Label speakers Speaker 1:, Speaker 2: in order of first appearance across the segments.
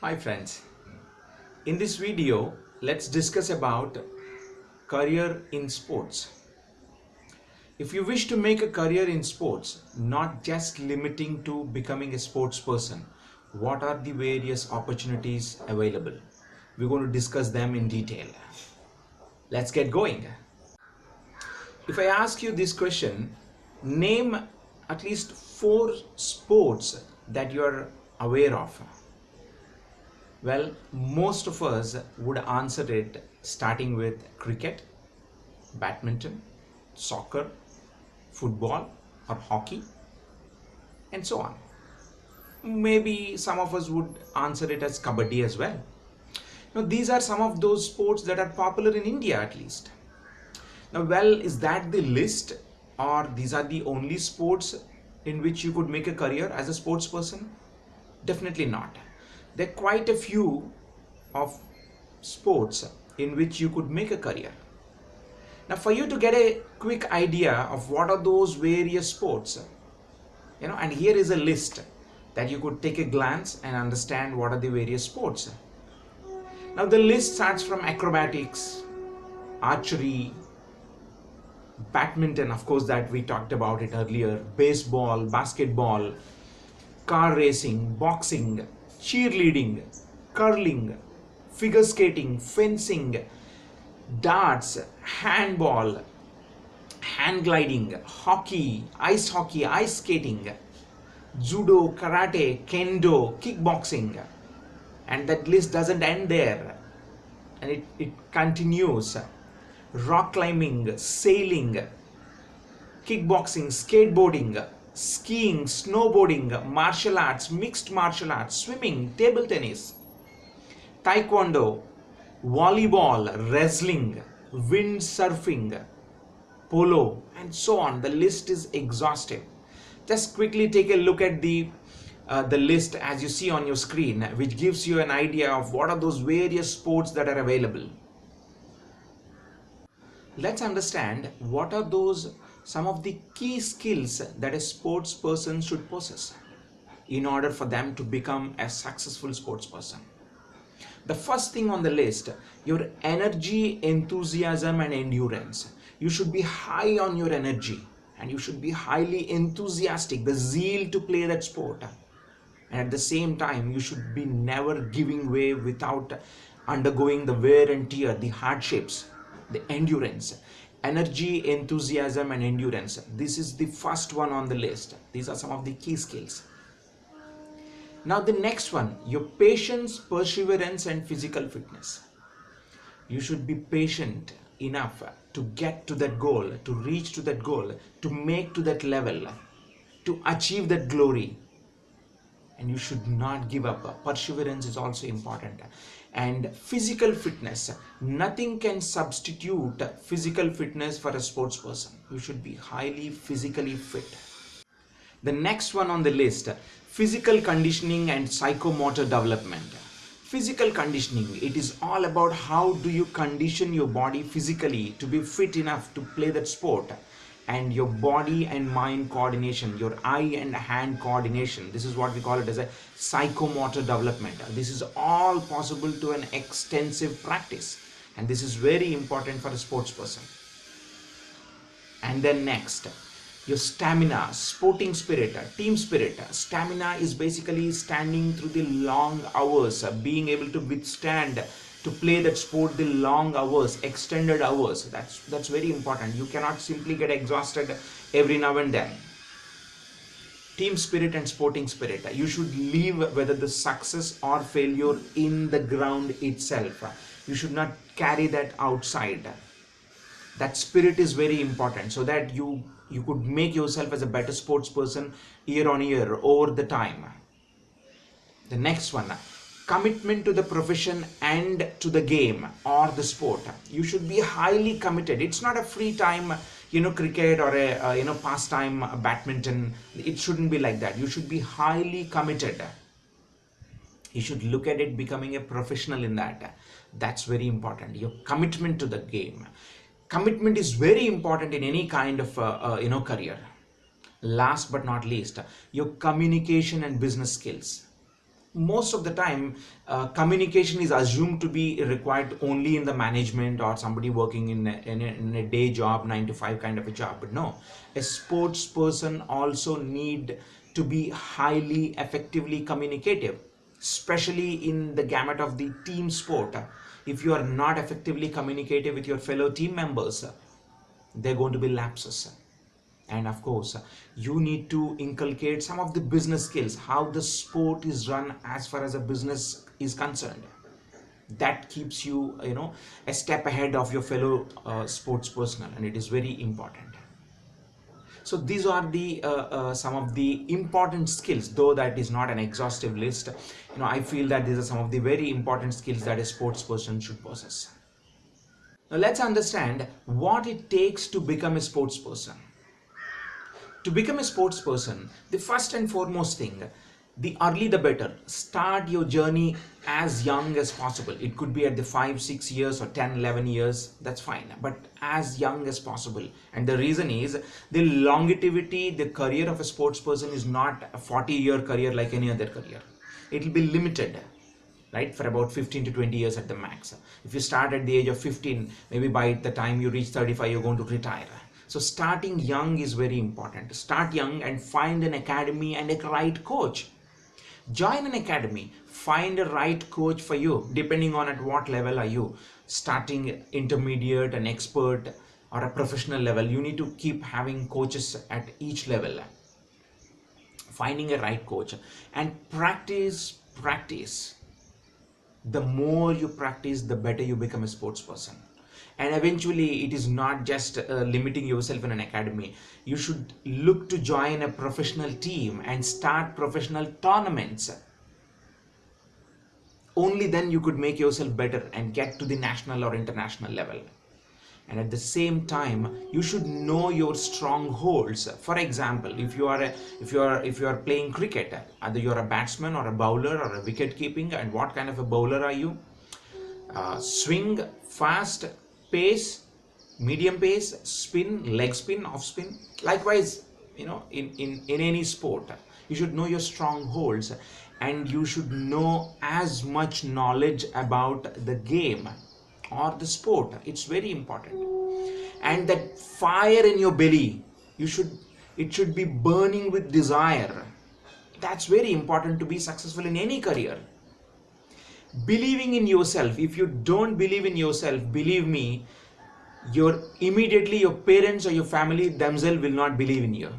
Speaker 1: Hi friends, in this video let's discuss about career in sports. If you wish to make a career in sports, not just limiting to becoming a sports person, what are the various opportunities available? We're going to discuss them in detail. Let's get going. If I ask you this question, name at least 4 sports that you are aware of. Well, most of us would answer it starting with cricket, badminton, soccer, football, or hockey, and so on. Maybe some of us would answer it as kabaddi as well. Now, these are some of those sports that are popular in India at least. Now, well, is that the list, or these are the only sports in which you could make a career as a sports person? Definitely not. There are quite a few of sports in which you could make a career. Now, for you to get a quick idea of what are those various sports, and here is a list that you could take a glance and understand what are the various sports. Now, the list starts from acrobatics, archery, badminton, of course, that we talked about it earlier, baseball, basketball, car racing, boxing, cheerleading, curling, figure skating, fencing, darts, handball, hand gliding, hockey, ice skating, judo, karate, kendo, kickboxing. And that list doesn't end there. And it continues. Rock climbing, sailing, kickboxing, skateboarding, skiing, snowboarding, martial arts, mixed martial arts, swimming, table tennis, taekwondo, volleyball, wrestling, windsurfing, polo, and so on. The list is exhaustive. Just quickly take a look at the list as you see on your screen, which gives you an idea of what are those various sports that are available. Let's understand what are those some of the key skills that a sports person should possess in order for them to become a successful sports person. The first thing on the list, your energy, enthusiasm, and endurance. You should be high on your energy and you should be highly enthusiastic, the zeal to play that sport. And at the same time, you should be never giving way without undergoing the wear and tear, the hardships, the endurance. Energy, enthusiasm, and endurance. This is the first one on the list. These are some of the key skills. Now the next one, your patience, perseverance, and physical fitness. You should be patient enough to get to that goal, to reach to that goal, to make to that level, to achieve that glory. And you should not give up. Perseverance is also important. And physical fitness. Nothing can substitute physical fitness for a sports person. You should be highly physically fit. The next one on the list, physical conditioning and psychomotor development. Physical conditioning, it is all about how do you condition your body physically to be fit enough to play that sport, and your body and mind coordination, your eye and hand coordination. This is what we call it as a psychomotor development. This is all possible to an extensive practice, and this is very important for a sports person. And then next, your stamina, sporting spirit, team spirit. Stamina is basically standing through the long hours, being able to withstand to play that sport the long hours, extended hours. That's very important. You cannot simply get exhausted every now and then. Team spirit and sporting spirit. You should leave whether the success or failure in the ground itself. You should not carry that outside. That spirit is very important, so that you could make yourself as a better sports person year on year over the time. The next one, commitment to the profession and to the game or the sport. You should be highly committed. It's not a free time, cricket or a pastime, badminton. It shouldn't be like that. You should be highly committed. You should look at it becoming a professional in that. That's very important. Your commitment to the game. Commitment is very important in any kind of career. Last but not least, your communication and business skills. most of the time communication is assumed to be required only in the management or somebody working in a day job, 9 to 5 kind of a job. But no, a sports person also need to be highly effectively communicative, especially in the gamut of the team sport. If you are not effectively communicative with your fellow team members, they're going to be lapses. And of course, you need to inculcate some of the business skills, how the sport is run as far as a business is concerned. That keeps you, a step ahead of your fellow sports personnel, and it is very important. So these are the some of the important skills, though that is not an exhaustive list. I feel that these are some of the very important skills that a sports person should possess. Now let's understand what it takes to become a sports person. To become a sports person, the first and foremost thing, the early the better. Start your journey as young as possible. It could be at the 5 6 years or 10 11 years, that's fine, but as young as possible. And the reason is, the longevity, the career of a sports person is not a 40-year career like any other career. It will be limited, right, for about 15 to 20 years at the max. If you start at the age of 15, maybe by the time you reach 35 you're going to retire. So starting young is very important. Start young and find an academy and a right coach. Join an academy, find a right coach for you, depending on at what level are you, starting, intermediate, an expert, or a professional level. You need to keep having coaches at each level. Finding a right coach and practice. The more you practice, the better you become a sports person. And eventually it is not just limiting yourself in an academy. You should look to join a professional team and start professional tournaments. Only then you could make yourself better and get to the national or international level. And at the same time, you should know your strongholds. For example, if you are playing cricket, either you're a batsman or a bowler or a wicket keeping, and what kind of a bowler are you? Swing, fast, pace, medium pace, spin, leg spin, off spin. Likewise, in any sport, you should know your strongholds, and you should know as much knowledge about the game or the sport. It's very important. And that fire in your belly, it should be burning with desire. That's very important to be successful in any career. Believing in yourself. If you don't believe in yourself, believe me, your parents or your family themselves will not believe in you.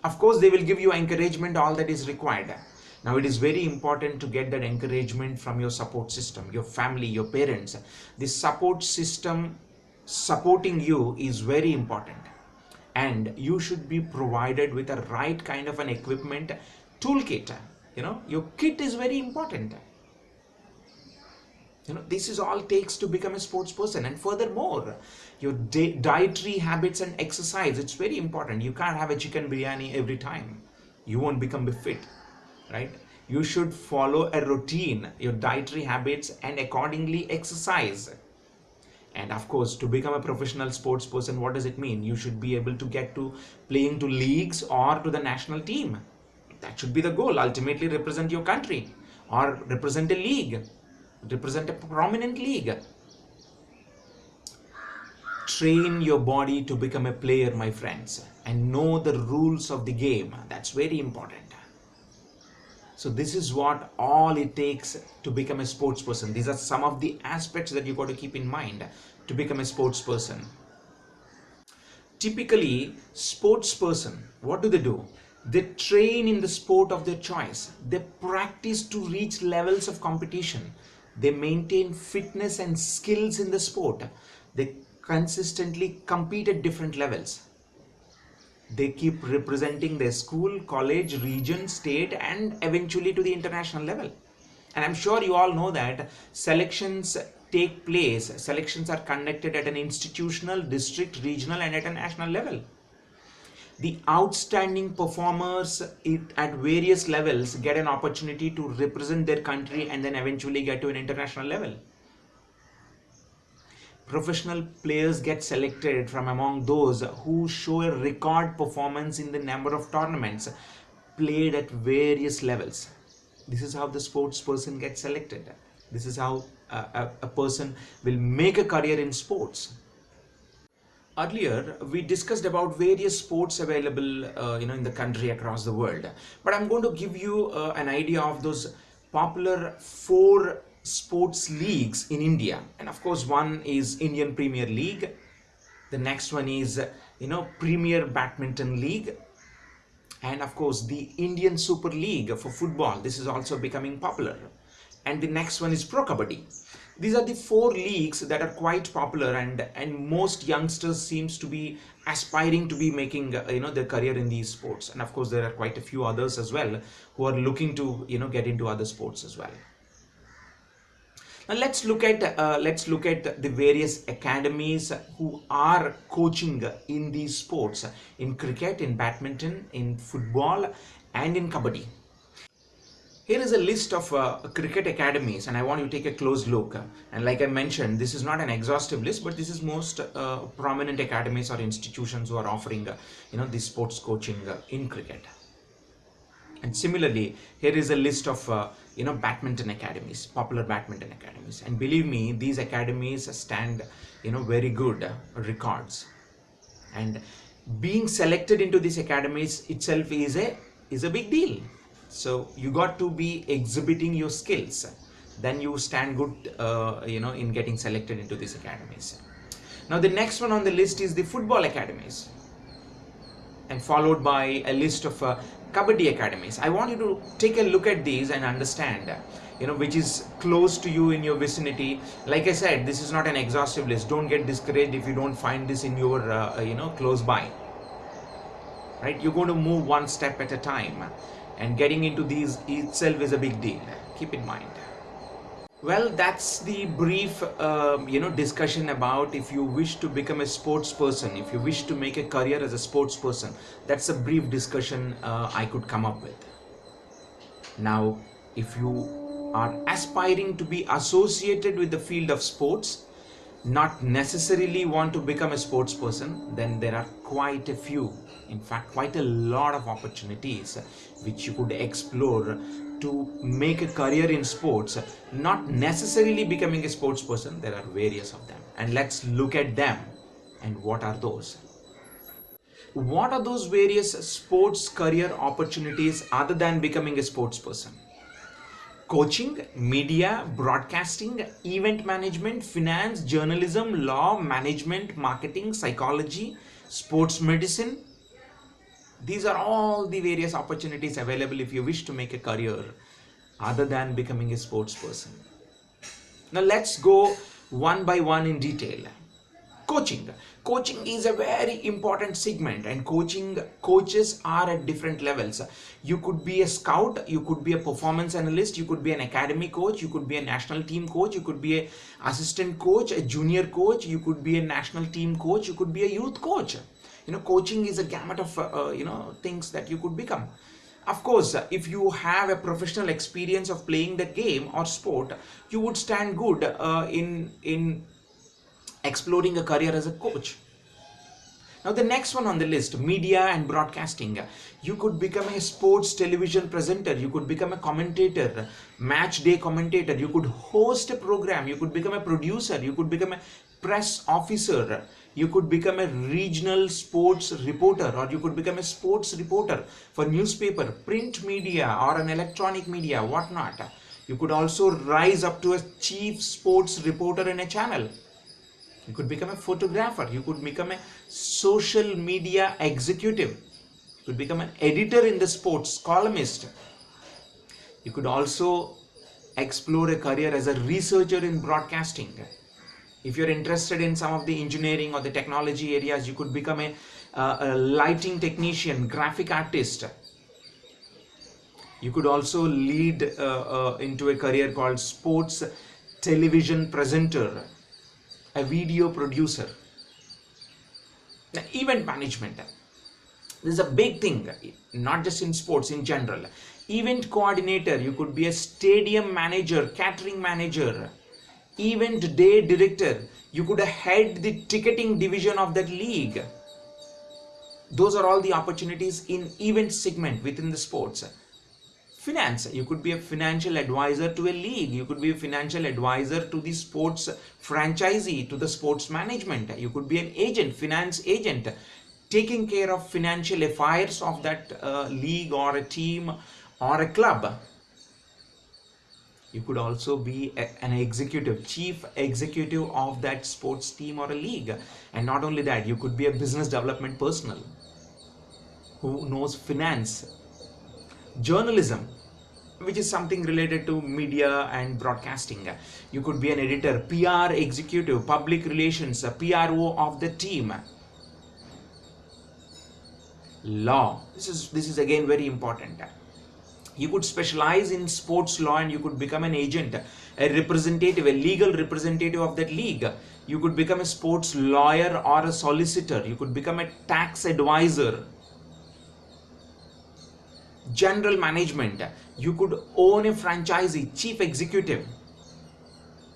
Speaker 1: Of course, they will give you encouragement, all that is required. Now it is very important to get that encouragement from your support system, your family, your parents. The support system supporting you is very important, and you should be provided with a right kind of an equipment toolkit. Your kit is very important. This is all takes to become a sports person. And furthermore, your dietary habits and exercise, it's very important. You can't have a chicken biryani every time. You won't become fit, right? You should follow a routine, your dietary habits, and accordingly exercise. And of course, to become a professional sports person, what does it mean? You should be able to get to playing to leagues or to the national team. That should be the goal. Ultimately represent your country or represent a league, represent a prominent league. Train your body to become a player, my friends, and know the rules of the game. That's very important. So this is what all it takes to become a sports person. These are some of the aspects that you got to keep in mind to become a sports person. Typically, sports person, what do? They train in the sport of their choice. They practice to reach levels of competition. They maintain fitness and skills in the sport. They consistently compete at different levels. They keep representing their school, college, region, state, and eventually to the international level. And I'm sure you all know that selections take place. Selections are conducted at an institutional, district, regional, and at a national level. The outstanding performers at various levels get an opportunity to represent their country and then eventually get to an international level. Professional players get selected from among those who show a record performance in the number of tournaments played at various levels. This is how the sports person gets selected. This is how a person will make a career in sports. Earlier, we discussed about various sports available, in the country across the world. But I'm going to give you an idea of those popular four sports leagues in India. And of course, one is Indian Premier League. The next one is, Premier Badminton League. And of course, the Indian Super League for football. This is also becoming popular. And the next one is Pro Kabaddi. These are the four leagues that are quite popular, and most youngsters seems to be aspiring to be making their career in these sports. And of course, there are quite a few others as well who are looking to get into other sports as well. Now let's look at the various academies who are coaching in these sports, in cricket, in badminton, in football, and in kabaddi. Here is a list of cricket academies, and I want you to take a close look. And like I mentioned, this is not an exhaustive list, but this is most prominent academies or institutions who are offering, this sports coaching in cricket. And similarly, here is a list of, badminton academies, popular badminton academies. And believe me, these academies stand, very good records. And being selected into these academies itself is a big deal. So you got to be exhibiting your skills. Then you stand good, in getting selected into these academies. Now the next one on the list is the football academies, and followed by a list of kabaddi academies. I want you to take a look at these and understand, which is close to you in your vicinity. Like I said, this is not an exhaustive list. Don't get discouraged if you don't find this in your, close by. Right? You're going to move one step at a time, and getting into these itself is a big deal. Keep in mind. Well, that's the brief, discussion about if you wish to become a sports person, if you wish to make a career as a sports person. That's a brief discussion I could come up with. Now, if you are aspiring to be associated with the field of sports, not necessarily want to become a sports person, then there are quite a few, in fact, quite a lot of opportunities which you could explore to make a career in sports, not necessarily becoming a sports person. There are various of them, and let's look at them. And what are those? What are those various sports career opportunities other than becoming a sports person? Coaching, media, broadcasting, event management, finance, journalism, law, management, marketing, psychology, sports medicine. These are all the various opportunities available if you wish to make a career other than becoming a sports person. Now let's go one by one in detail. Coaching. Coaching is a very important segment, and coaches are at different levels. You could be a scout, you could be a performance analyst, you could be an academy coach, you could be a national team coach, you could be an assistant coach, a junior coach, you could be a national team coach, you could be a youth coach. Coaching is a gamut of things that you could become. Of course, if you have a professional experience of playing the game or sport, you would stand good in exploring a career as a coach. Now the next one on the list, media and broadcasting. You could become a sports television presenter, you could become a commentator, match day commentator, you could host a program, you could become a producer, you could become a press officer, you could become a regional sports reporter, or you could become a sports reporter for newspaper, print media, or an electronic media, whatnot. You could also rise up to a chief sports reporter in a channel. You could become a photographer, you could become a social media executive, you could become an editor in the sports, columnist. You could also explore a career as a researcher in broadcasting. If you're interested in some of the engineering or the technology areas, you could become a lighting technician, graphic artist. You could also lead into a career called sports television presenter, a video producer. Now, event management. This is a big thing, not just in sports, in general. Event coordinator, you could be a stadium manager, catering manager, event day director, you could head the ticketing division of that league. Those are all the opportunities in event segment within the sports. Finance, you could be a financial advisor to a league, you could be a financial advisor to the sports franchisee, to the sports management, you could be an agent, finance agent, taking care of financial affairs of that league or a team or a club. You could also be an executive, chief executive of that sports team or a league. And not only that, you could be a business development personnel who knows finance, journalism, which is something related to media and broadcasting. You could be an editor, PR executive, public relations, a PRO of the team. Law, this is again very important. You could specialize in sports law and you could become an agent, a representative, a legal representative of that league. You could become a sports lawyer or a solicitor. You could become a tax advisor. General management, you could own a franchisee, chief executive.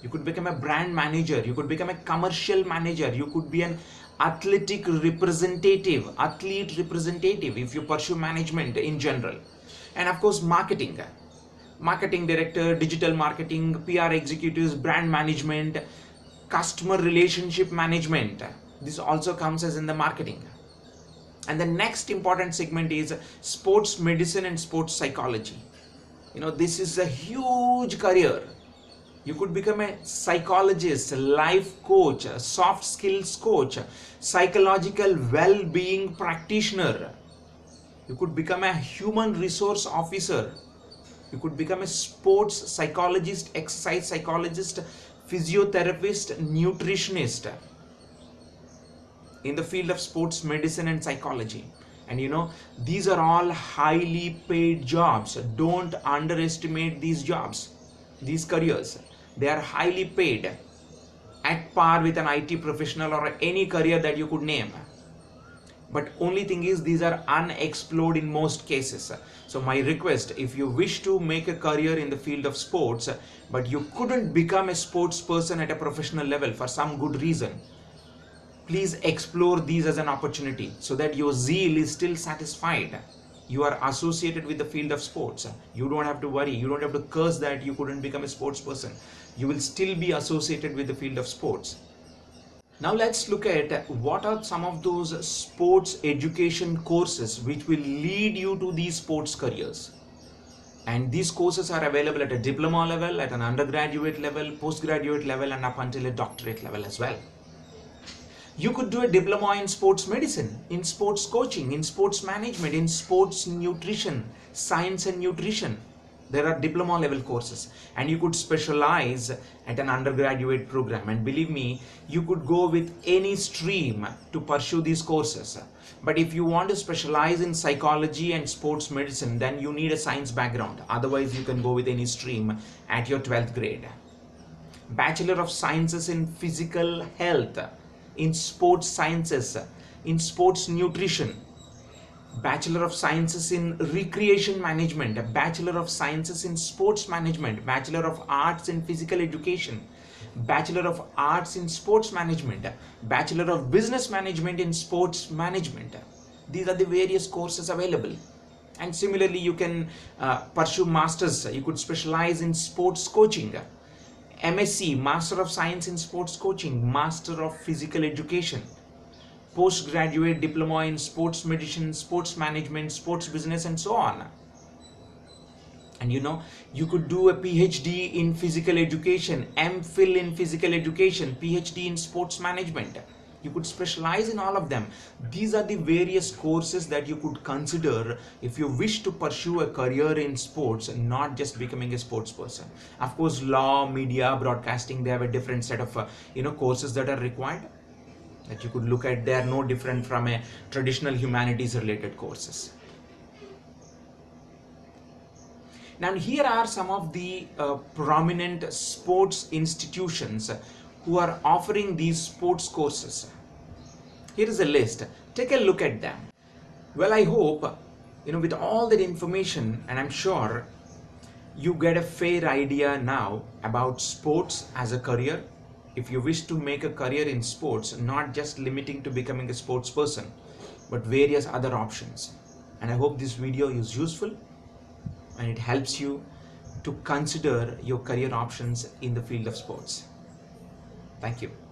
Speaker 1: You could become a brand manager, you could become a commercial manager, you could be an athletic representative, athlete representative if you pursue management in general. And of course, marketing director, digital marketing, PR executives, brand management, customer relationship management. This also comes as in the marketing. And the next important segment is sports medicine and sports psychology. This is a huge career. You could become a psychologist, a life coach, a soft skills coach, psychological well-being practitioner. You could become a human resource officer. You could become a sports psychologist, exercise psychologist, physiotherapist, nutritionist in the field of sports medicine and psychology. And these are all highly paid jobs. Don't underestimate these jobs, these careers. They are highly paid, at par with an IT professional or any career that you could name. But only thing is, these are unexplored in most cases. So my request, if you wish to make a career in the field of sports, but you couldn't become a sports person at a professional level for some good reason, please explore these as an opportunity so that your zeal is still satisfied. You are associated with the field of sports. You don't have to worry. You don't have to curse that you couldn't become a sports person. You will still be associated with the field of sports. Now let's look at what are some of those sports education courses which will lead you to these sports careers. And these courses are available at a diploma level, at an undergraduate level, postgraduate level, and up until a doctorate level as well. You could do a diploma in sports medicine, in sports coaching, in sports management, in sports nutrition, science and nutrition. There are diploma level courses, and you could specialize at an undergraduate program. And believe me, you could go with any stream to pursue these courses. But if you want to specialize in psychology and sports medicine, then you need a science background. Otherwise, you can go with any stream at your 12th grade. Bachelor of Sciences in Physical Health, in sports sciences, in sports nutrition, Bachelor of Sciences in Recreation Management, Bachelor of Sciences in Sports Management, Bachelor of Arts in Physical Education, Bachelor of Arts in Sports Management, Bachelor of Business Management in Sports Management. These are the various courses available. And similarly, you can pursue masters. You could specialize in sports coaching. MSc, Master of Science in Sports Coaching, Master of Physical Education, postgraduate diploma in sports medicine, sports management, sports business, and so on. And you could do a PhD in physical education, MPhil in physical education, PhD in sports management. You could specialize in all of them. These are the various courses that you could consider if you wish to pursue a career in sports, not just becoming a sports person. Of course, law, media, broadcasting, they have a different set of courses that are required that you could look at. They are no different from a traditional humanities related courses. Now here are some of the prominent sports institutions who are offering these sports courses. Here is a list. Take a look at them. Well, I hope with all that information, and I'm sure you get a fair idea now about sports as a career. If you wish to make a career in sports, not just limiting to becoming a sports person, but various other options. And I hope this video is useful. and it helps you to consider your career options in the field of sports. Thank you.